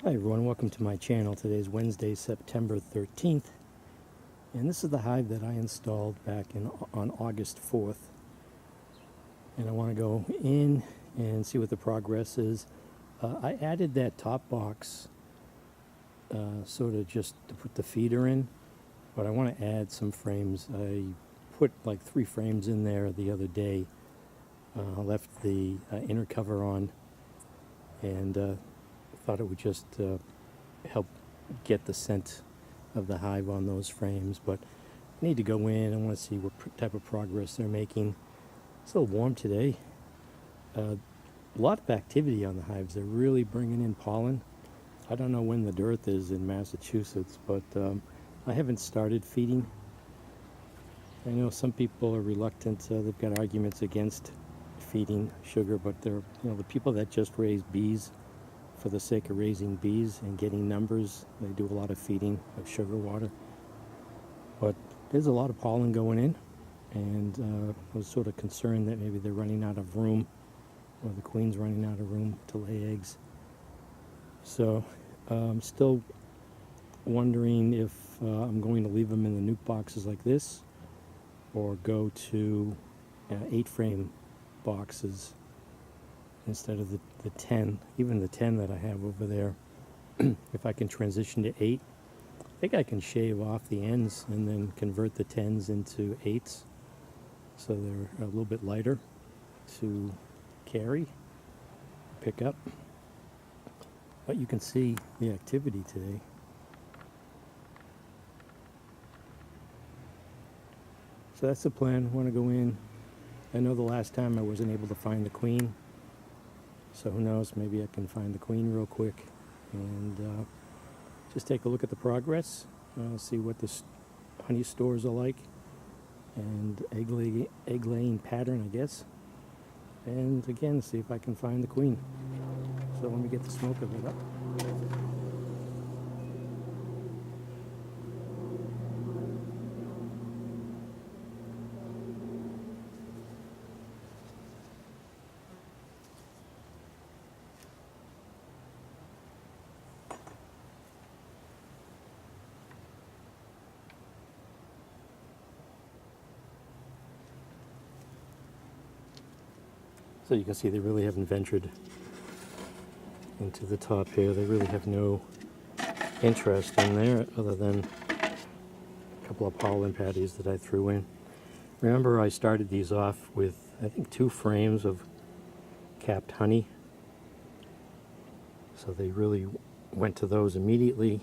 Hi everyone, welcome to my channel. Today is Wednesday, September 13th, and this is the hive that I installed back on August 4th. And I want to go in and see what the progress is. I added that top box sort of just to put the feeder in, but I want to add some frames. I put like 3 frames in there the other day. I left the inner cover on and thought it would just help get the scent of the hive on those frames, but I need to go in. I want to see what type of progress they're making. It's a little warm today. A lot of activity on the hives. They're really bringing in pollen. I don't know when the dearth is in Massachusetts, but I haven't started feeding. I know some people are reluctant. They've got arguments against feeding sugar, but they're, the people that just raise bees for the sake of raising bees and getting numbers, they do a lot of feeding of sugar water. But there's a lot of pollen going in, and I was sort of concerned that maybe they're running out of room, or the queen's running out of room to lay eggs. So I'm still wondering if I'm going to leave them in the nuke boxes like this, or go to 8-frame boxes instead of the 10, even the 10 that I have over there. If I can transition to 8, I think I can shave off the ends and then convert the 10s into 8s, so they're a little bit lighter to carry, pick up. But you can see the activity today. So that's the plan. I want to go in. I know the last time I wasn't able to find the queen, so who knows, maybe I can find the queen real quick and just take a look at the progress, see what the honey stores are like, and egg laying pattern, I guess. And again, see if I can find the queen. So let me get the smoke of it up. So you can see they really haven't ventured into the top here. They really have no interest in there other than a couple of pollen patties that I threw in. Remember, I started these off with, I think, 2 frames of capped honey. So they really went to those immediately.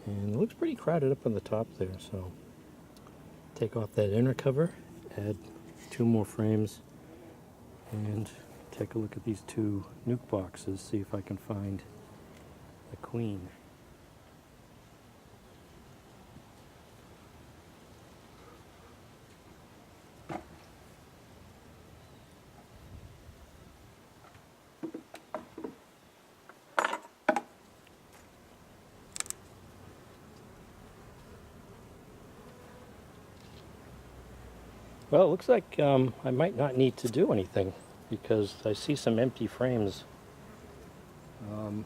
And it looks pretty crowded up on the top there. So take off that inner cover, add 2 more frames, and take a look at these 2 nuke boxes, see if I can find the queen. Well, it looks like I might not need to do anything, because I see some empty frames. Well,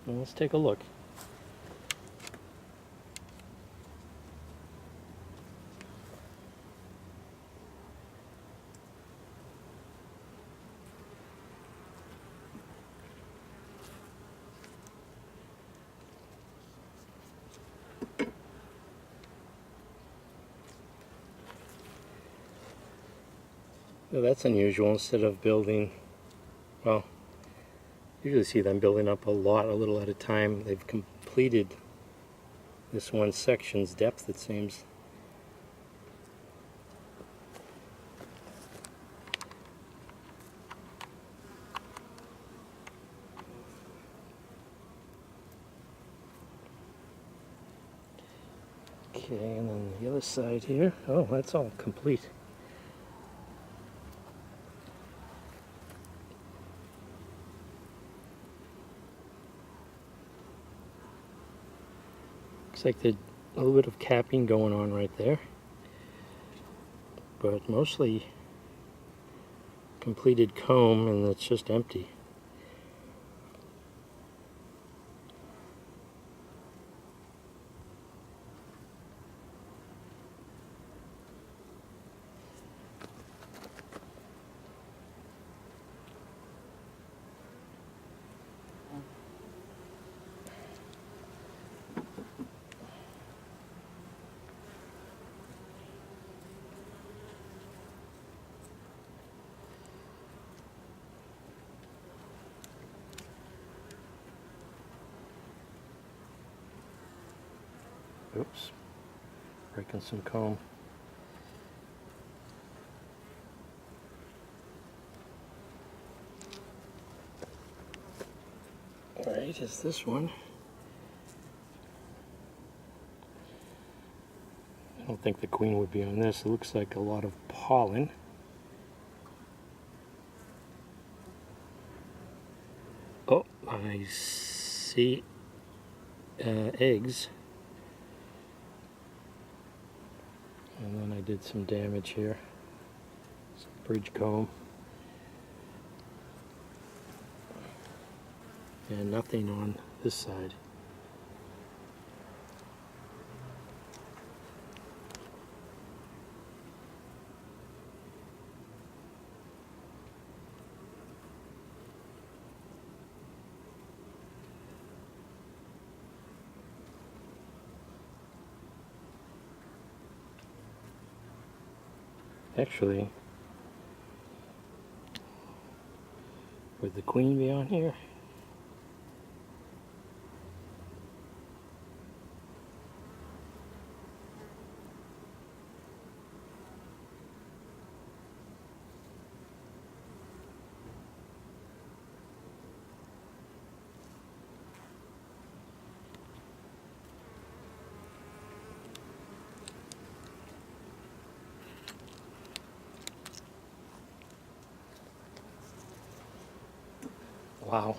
let's take a look. Well, that's unusual. Instead of building, well, usually see them building up a little at a time. They've completed this one section's depth, it seems. Okay, and then the other side here. Oh, that's all complete. Looks like there's a little bit of capping going on right there, but mostly completed comb, and it's just empty. Oops, breaking some comb. Alright, is this one? I don't think the queen would be on this. It looks like a lot of pollen. Oh, I see eggs. And then I did some damage here. Some bridge comb. And nothing on this side. Actually, would the queen be on here? Wow.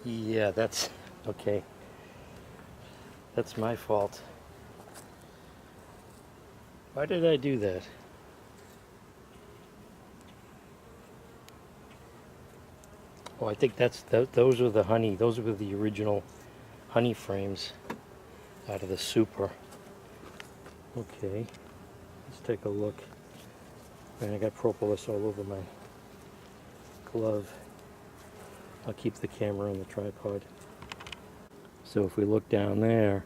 Yeah, that's okay. That's my fault. Why did I do that? Oh, I think those were the honey. Those were the original honey frames out of the super. Okay, let's take a look. And I got propolis all over my glove. I'll keep the camera on the tripod. So if we look down there,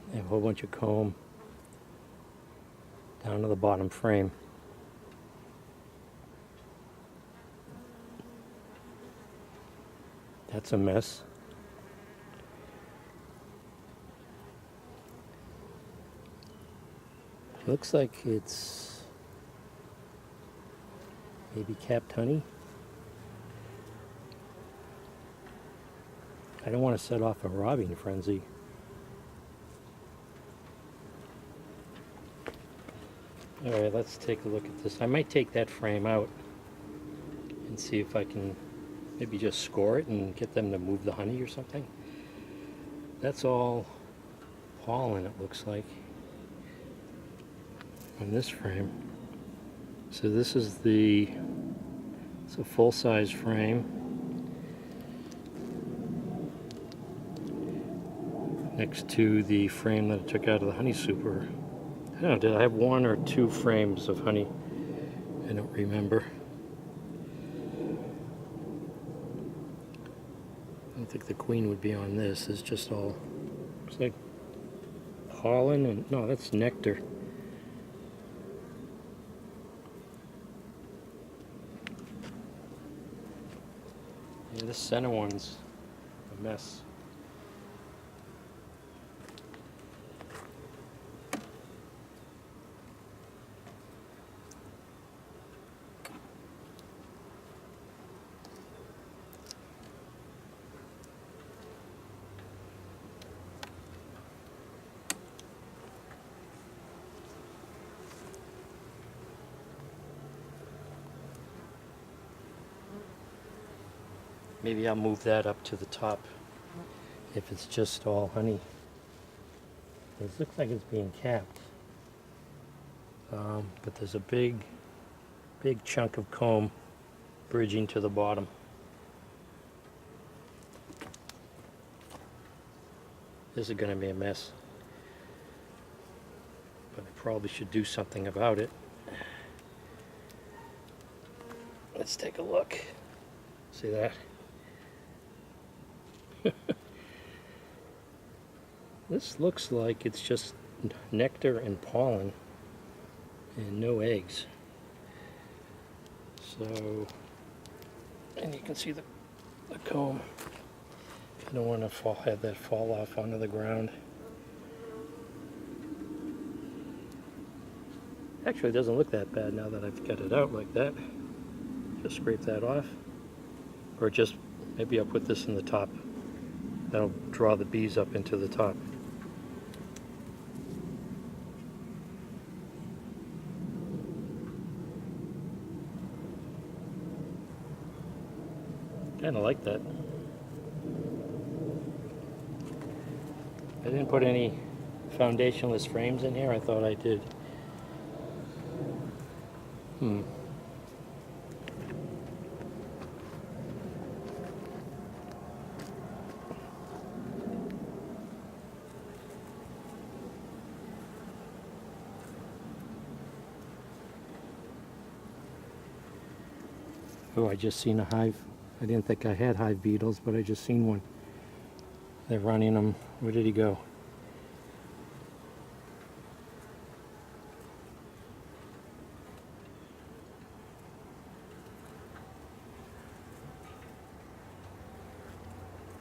they have a whole bunch of comb down to the bottom frame. That's a mess. Looks like it's maybe capped honey. I don't want to set off a robbing frenzy. Alright, let's take a look at this. I might take that frame out and see if I can maybe just score it and get them to move the honey or something. That's all pollen, it looks like, on this frame. So this is it's a full-size frame. Next to the frame that I took out of the honey super. I don't know, did I have one or two frames of honey? I don't remember. I don't think the queen would be on this. It's just all, looks like pollen and, no, that's nectar. Yeah, this center one's a mess. Maybe I'll move that up to the top if it's just all honey. This looks like it's being capped. But there's a big chunk of comb bridging to the bottom. This is going to be a mess. But I probably should do something about it. Let's take a look. See that? This looks like it's just nectar and pollen and no eggs. So, and you can see the comb I don't want to have that fall off onto the ground. Actually, it doesn't look that bad now that I've got it out like that. Just scrape that off. Or just, maybe I'll put this in the top. That'll draw the bees up into the top. Kind of like that. I didn't put any foundationless frames in here. I thought I did. Oh, I just seen a hive. I didn't think I had hive beetles, but I just seen one. They're running them. Where did he go?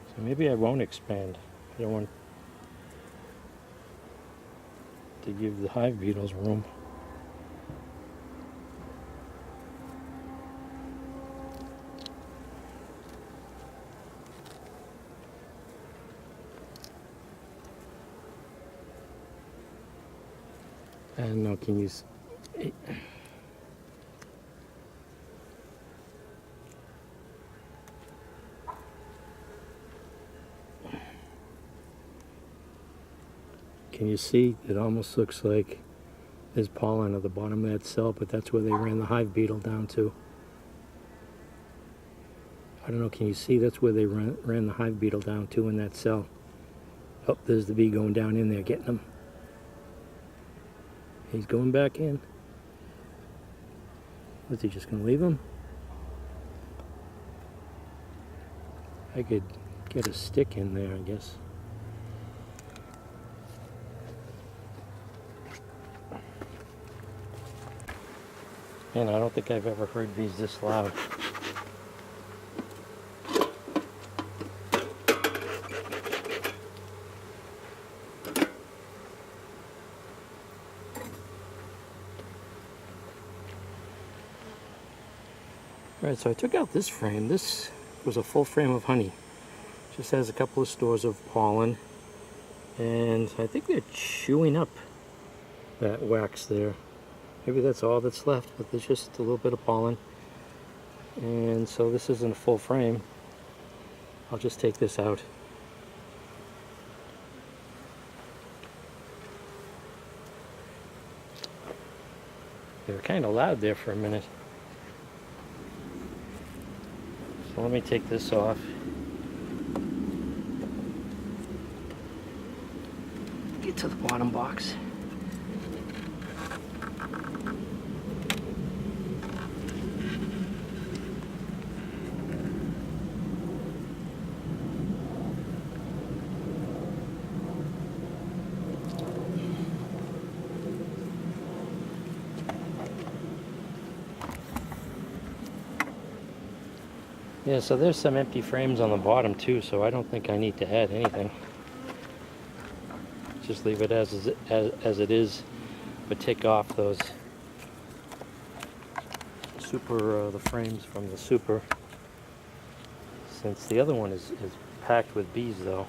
So maybe I won't expand. I don't want to give the hive beetles room. I don't know, can you... Can you see? It almost looks like there's pollen at the bottom of that cell, but that's where they ran the hive beetle down to. I don't know, can you see? That's where they ran the hive beetle down to in that cell. Oh, there's the bee going down in there getting them. He's going back in. Was he just going to leave him? I could get a stick in there, I guess. Man, I don't think I've ever heard bees this loud. Alright, so I took out this frame. This was a full frame of honey. Just has a couple of stores of pollen. And I think they're chewing up that wax there. Maybe that's all that's left, but there's just a little bit of pollen. And so this isn't a full frame. I'll just take this out. They were kind of loud there for a minute. So let me take this off. Get to the bottom box. Yeah, so there's some empty frames on the bottom too, so I don't think I need to add anything. Just leave it as it is, but take off those the frames from the super, since the other one is packed with bees though.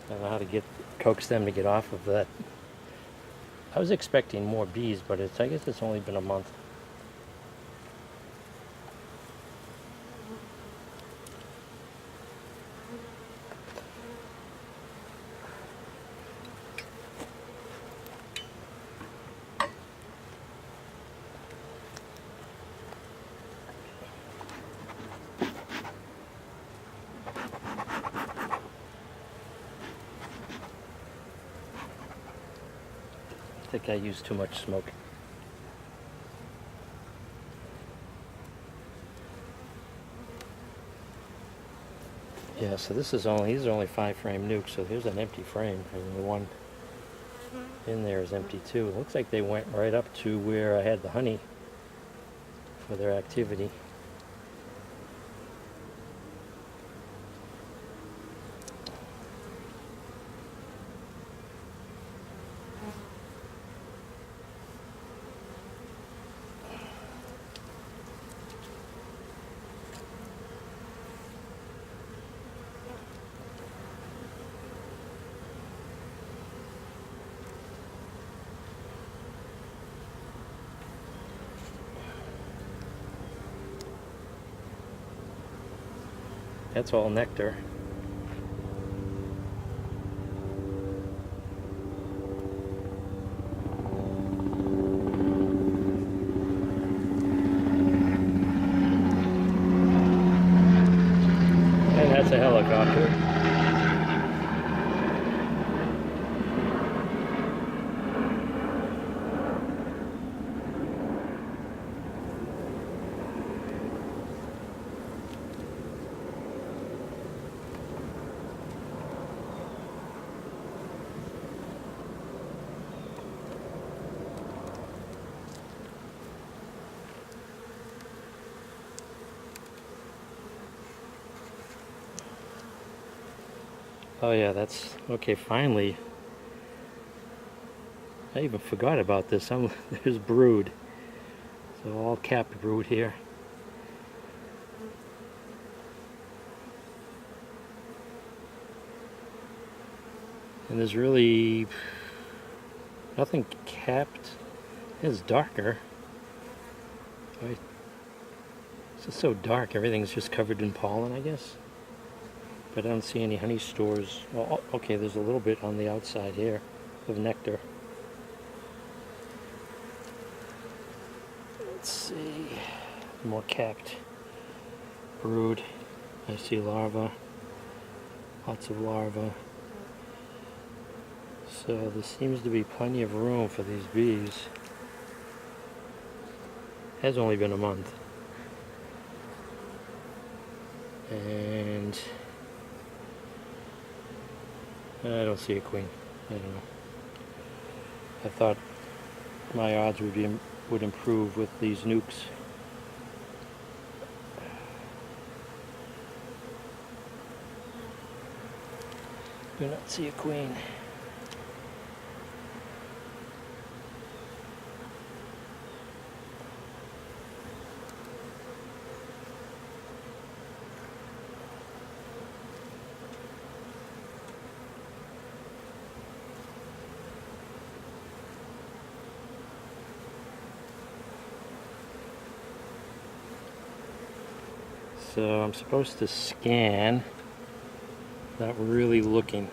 I don't know how to coax them to get off of that. I was expecting more bees, but I guess it's only been a month. I think I used too much smoke. Yeah, so these are only 5-frame nukes, so here's an empty frame, and the one in there is empty too. It looks like they went right up to where I had the honey for their activity. That's all nectar. And that's a helicopter. Oh yeah, that's okay. Finally, I even forgot about this. There's brood, so all capped brood here. And there's really nothing capped. It's darker. It's just so dark. Everything's just covered in pollen, I guess. But I don't see any honey stores. Well, okay, there's a little bit on the outside here of nectar. Let's see. More capped brood. I see larvae. Lots of larvae. So there seems to be plenty of room for these bees. Has only been a month. And I don't see a queen. I don't know. I thought my odds would improve with these nukes. Do not see a queen. So I'm supposed to scan without really looking.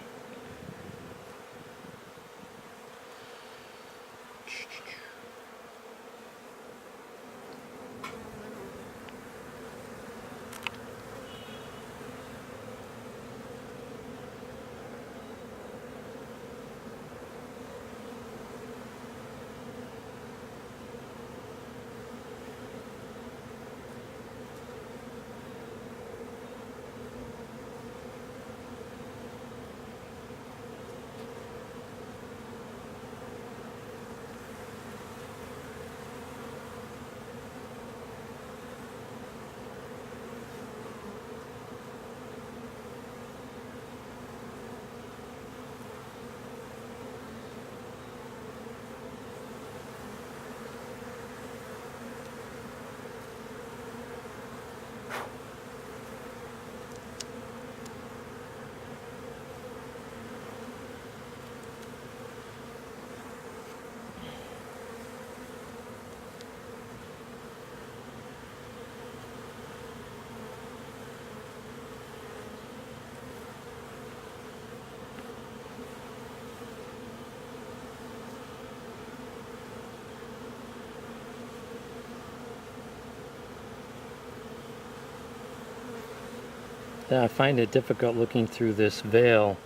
Yeah, I find it difficult looking through this veil.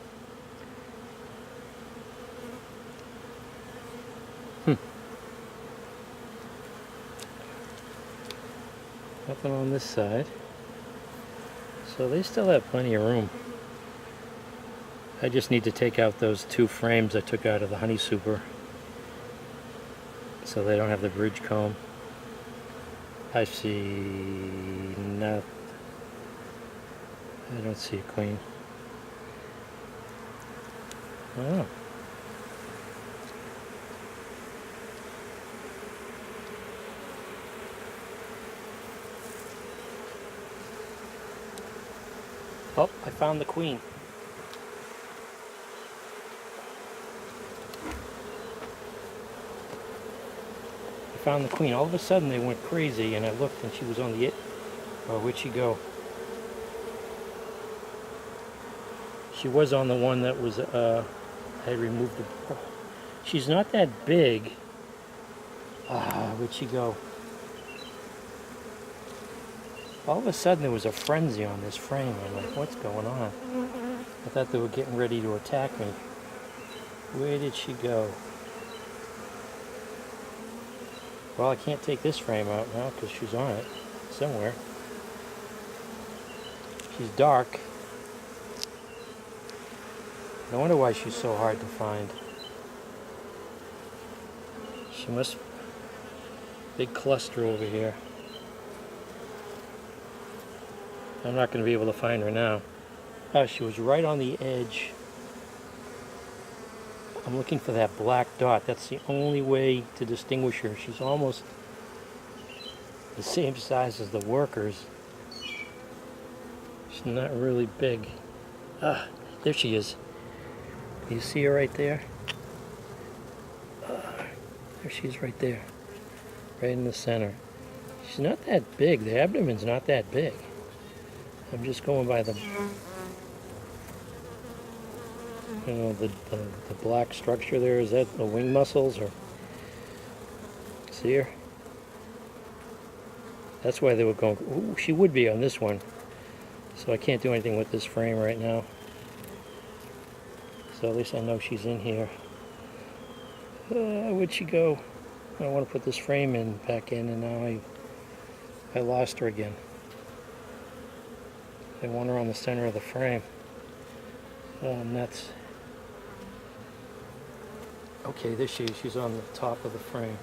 Nothing on this side. So they still have plenty of room. I just need to take out those two frames I took out of the honey super so they don't have the bridge comb. I see nothing. I don't see a queen. Oh. Oh, I found the queen. I found the queen. All of a sudden they went crazy and I looked and she was on the it. Oh, where'd she go? She was on the one that was, I had removed the, she's not that big. Where'd she go? All of a sudden there was a frenzy on this frame. I'm like, what's going on? I thought they were getting ready to attack me. Where did she go? Well, I can't take this frame out now because she's on it somewhere. She's dark. No wonder why she's so hard to find. She must... Big cluster over here. I'm not going to be able to find her now. Oh, she was right on the edge. I'm looking for that black dot. That's the only way to distinguish her. She's almost the same size as the workers. She's not really big. There she is. You see her right there? There she is right there. Right in the center. She's not that big. The abdomen's not that big. I'm just going by the, you know, the black structure there. Is that the wing muscles or? See her? That's why they were going. Ooh, she would be on this one. So I can't do anything with this frame right now. So at least I know she's in here. Where'd she go? I want to put this frame back in, and now I lost her again. I want her on the center of the frame. Nuts. Okay, there she is. She's on the top of the frame.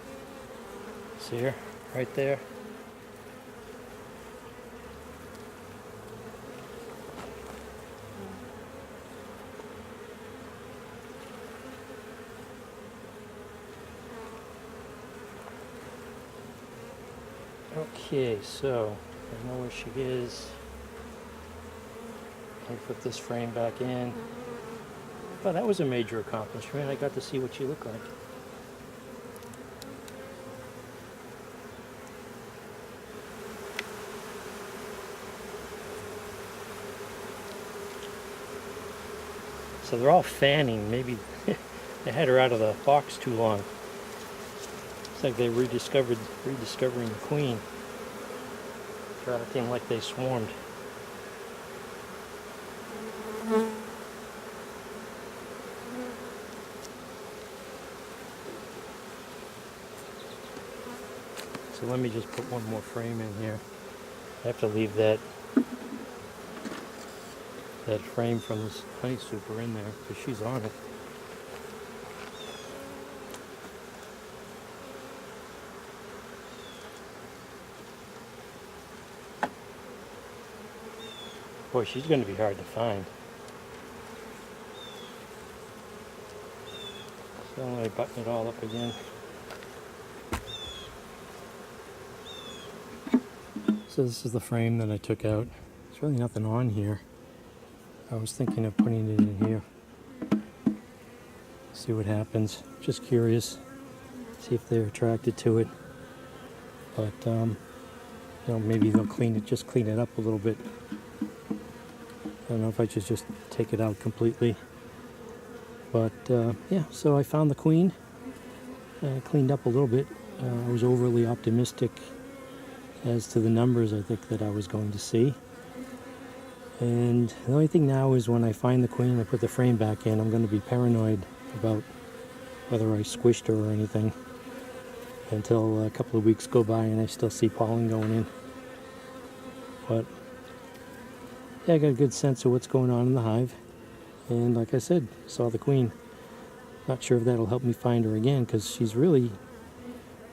See her? Right there. Okay, so I know where she is. I'll put this frame back in. Oh, that was a major accomplishment. I got to see what she looked like. So they're all fanning. Maybe they had her out of the box too long. It's like they rediscovering the queen. They're acting like they swarmed. So let me just put one more frame in here. I have to leave that frame from this honey super in there because she's on it. Boy, she's going to be hard to find. So I'm going to button it all up again. So this is the frame that I took out. There's really nothing on here. I was thinking of putting it in here. See what happens. Just curious. See if they're attracted to it. But, you know, maybe they'll just clean it up a little bit. I don't know if I should just take it out completely. But, yeah, so I found the queen. Cleaned up a little bit. I was overly optimistic as to the numbers I think that I was going to see. And the only thing now is when I find the queen and I put the frame back in, I'm going to be paranoid about whether I squished her or anything until a couple of weeks go by and I still see pollen going in. But yeah, I got a good sense of what's going on in the hive. And like I said, saw the queen. Not sure if that'll help me find her again because she's really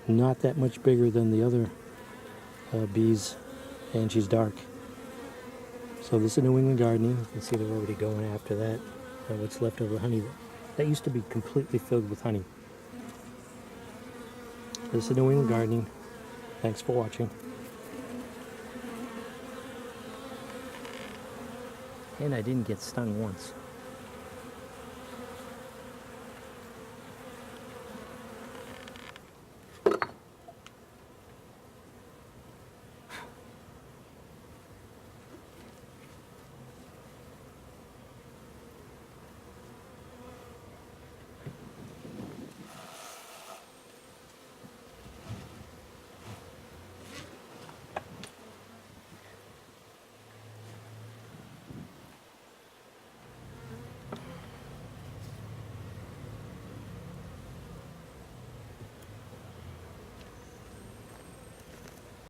not that much bigger than the other bees, and she's dark. So this is New England gardening. You can see they're already going after that. What's left over honey. That used to be completely filled with honey. This is New England gardening. Thanks for watching. And I didn't get stung once.